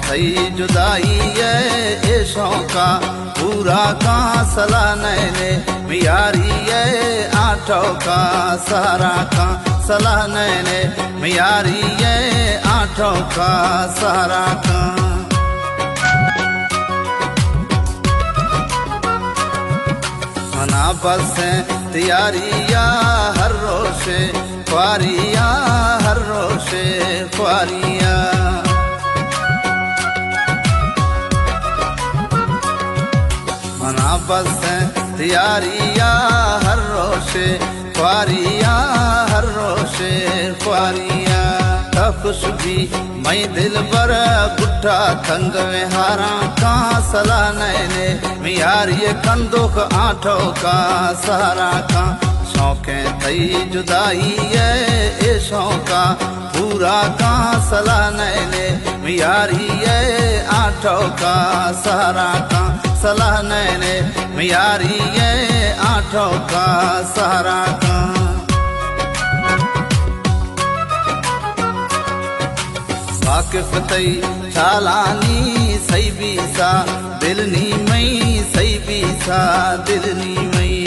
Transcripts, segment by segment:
थई जुदाई ए शौका पूरा का सला नैने मियारी आठों का सहारा का सला नैने मियारी आठों का सहारा का मना बस तैयारिया हर रोशे ख्वारिया हर रोशे ख्वारिया मना बस तैयारिया हर रोशे ख्वारिया हर रोशे ख्वारिया खुश भी मई दिल बर बुढ़ा थंग में हारा का सला नैने मियारी कंदुक आठों का सहारा का शौके थई जुदाई ए शौका पूरा का सला नैने मियारी आठों का सहारा का सला नैने मियारी आठों का सहारा का वाकिफ तई चालानी सही बीसा दिलनी मई सही बीसा दिलनी मई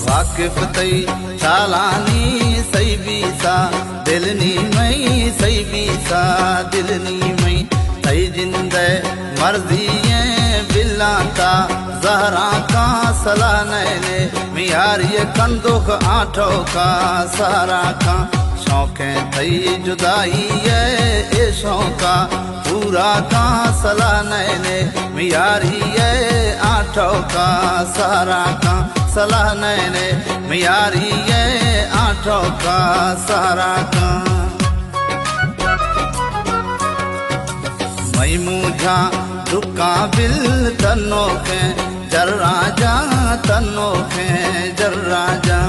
वाकिफ तई चालानी सही बीसा दिलनी मई सही बीसा दिलनी मई तई जिंद मर्जी बिलाता जहरा का सला नैने मियारी कंदुक आठों का सहारा का शौके थई जुदाई ए शौका पूरा का सला नैने मियारी आठों का सहारा का सला नैने मियारी आठों का सहारा का मई मुझा दुका बिल तनो के जर राजा तनो के जर राजा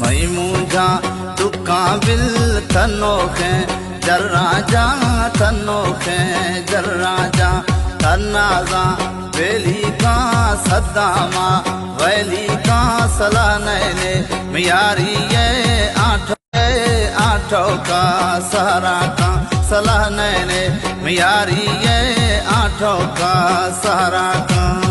मई मुझा दुका बिल तनो के जर राजा तनो के जर राजा तन्नाजा वेली का सद्दामा वैली का सला नैने मियारी आठों का सहारा का सला नैने मियारी आठों का सहारा का